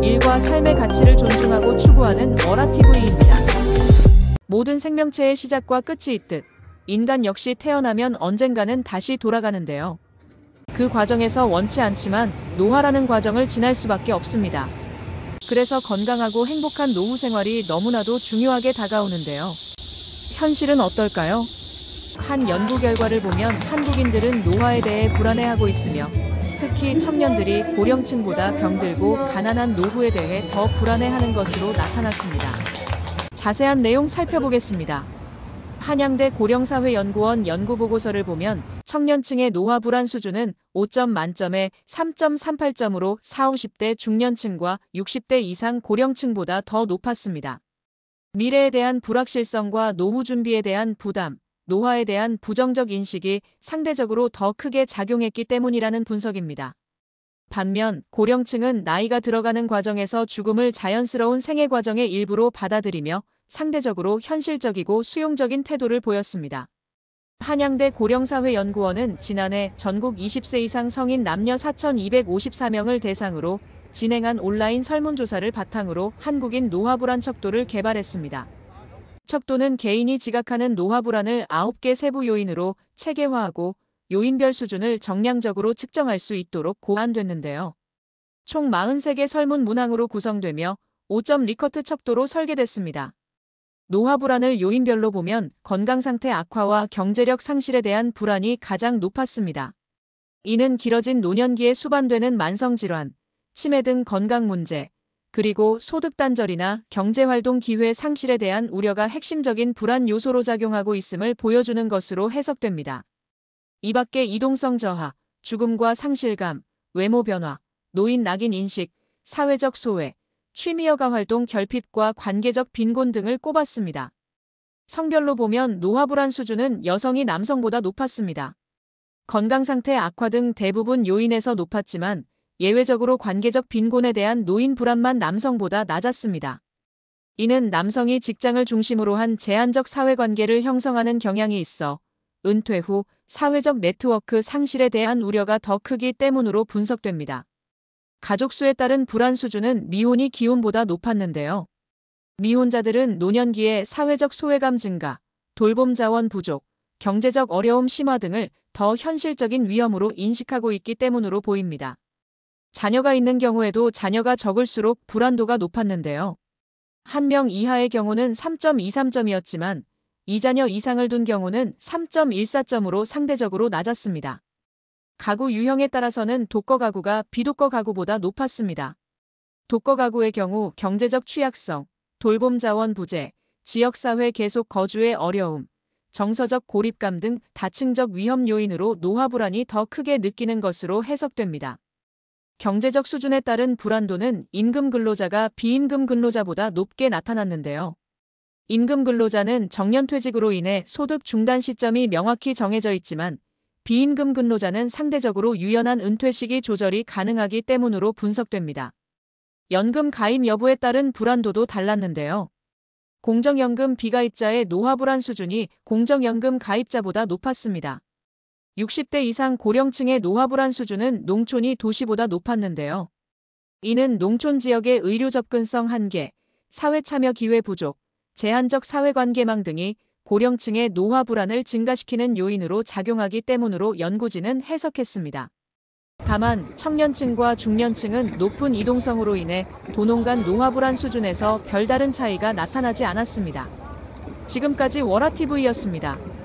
일과 삶의 가치를 존중하고 추구하는 워라TV입니다. 모든 생명체의 시작과 끝이 있듯 인간 역시 태어나면 언젠가는 다시 돌아가는데요. 그 과정에서 원치 않지만 노화라는 과정을 지날 수밖에 없습니다. 그래서 건강하고 행복한 노후 생활이 너무나도 중요하게 다가오는데요. 현실은 어떨까요? 한 연구 결과를 보면 한국인들은 노화에 대해 불안해하고 있으며 특히 청년들이 고령층보다 병들고 가난한 노후에 대해 더 불안해하는 것으로 나타났습니다. 자세한 내용 살펴보겠습니다. 한양대 고령사회연구원 연구보고서를 보면 청년층의 노화 불안 수준은 5점 만점에 3.38점으로 40, 50대 중년층과 60대 이상 고령층보다 더 높았습니다. 미래에 대한 불확실성과 노후 준비에 대한 부담, 노화에 대한 부정적 인식이 상대적으로 더 크게 작용했기 때문이라는 분석입니다. 반면 고령층은 나이가 들어가는 과정에서 죽음을 자연스러운 생애 과정의 일부로 받아들이며 상대적으로 현실적이고 수용적인 태도를 보였습니다. 한양대 고령사회연구원은 지난해 전국 20세 이상 성인 남녀 4,254명을 대상으로 진행한 온라인 설문조사를 바탕으로 한국인 노화불안 척도를 개발했습니다. 척도는 개인이 지각하는 노화불안을 9개 세부 요인으로 체계화하고 요인별 수준을 정량적으로 측정할 수 있도록 고안됐는데요. 총 43개 설문 문항으로 구성되며 5점 리커트 척도로 설계됐습니다. 노화불안을 요인별로 보면 건강상태 악화와 경제력 상실에 대한 불안이 가장 높았습니다. 이는 길어진 노년기에 수반되는 만성질환, 치매 등 건강 문제, 그리고 소득 단절이나 경제활동 기회 상실에 대한 우려가 핵심적인 불안 요소로 작용하고 있음을 보여주는 것으로 해석됩니다. 이 밖에 이동성 저하, 죽음과 상실감, 외모 변화, 노인 낙인 인식, 사회적 소외, 취미여가 활동 결핍과 관계적 빈곤 등을 꼽았습니다. 성별로 보면 노화불안 수준은 여성이 남성보다 높았습니다. 건강상태 악화 등 대부분 요인에서 높았지만 예외적으로 관계적 빈곤에 대한 노인 불안만 남성보다 낮았습니다. 이는 남성이 직장을 중심으로 한 제한적 사회관계를 형성하는 경향이 있어 은퇴 후 사회적 네트워크 상실에 대한 우려가 더 크기 때문으로 분석됩니다. 가족수에 따른 불안 수준은 미혼이 기혼보다 높았는데요. 미혼자들은 노년기에 사회적 소외감 증가, 돌봄 자원 부족, 경제적 어려움 심화 등을 더 현실적인 위험으로 인식하고 있기 때문으로 보입니다. 자녀가 있는 경우에도 자녀가 적을수록 불안도가 높았는데요. 1명 이하의 경우는 3.23점이었지만 2자녀 이상을 둔 경우는 3.14점으로 상대적으로 낮았습니다. 가구 유형에 따라서는 독거 가구가 비독거 가구보다 높았습니다. 독거 가구의 경우 경제적 취약성, 돌봄 자원 부재, 지역사회 계속 거주의 어려움, 정서적 고립감 등 다층적 위험 요인으로 노화 불안이 더 크게 느끼는 것으로 해석됩니다. 경제적 수준에 따른 불안도는 임금 근로자가 비임금 근로자보다 높게 나타났는데요. 임금 근로자는 정년퇴직으로 인해 소득 중단 시점이 명확히 정해져 있지만 비임금 근로자는 상대적으로 유연한 은퇴 시기 조절이 가능하기 때문으로 분석됩니다. 연금 가입 여부에 따른 불안도도 달랐는데요. 공정연금 비가입자의 노화불안 수준이 공정연금 가입자보다 높았습니다. 60대 이상 고령층의 노화불안 수준은 농촌이 도시보다 높았는데요. 이는 농촌 지역의 의료 접근성 한계, 사회 참여 기회 부족, 제한적 사회관계망 등이 고령층의 노화 불안을 증가시키는 요인으로 작용하기 때문으로 연구진은 해석했습니다. 다만 청년층과 중년층은 높은 이동성으로 인해 도농 간 노화 불안 수준에서 별다른 차이가 나타나지 않았습니다. 지금까지 워라TV였습니다.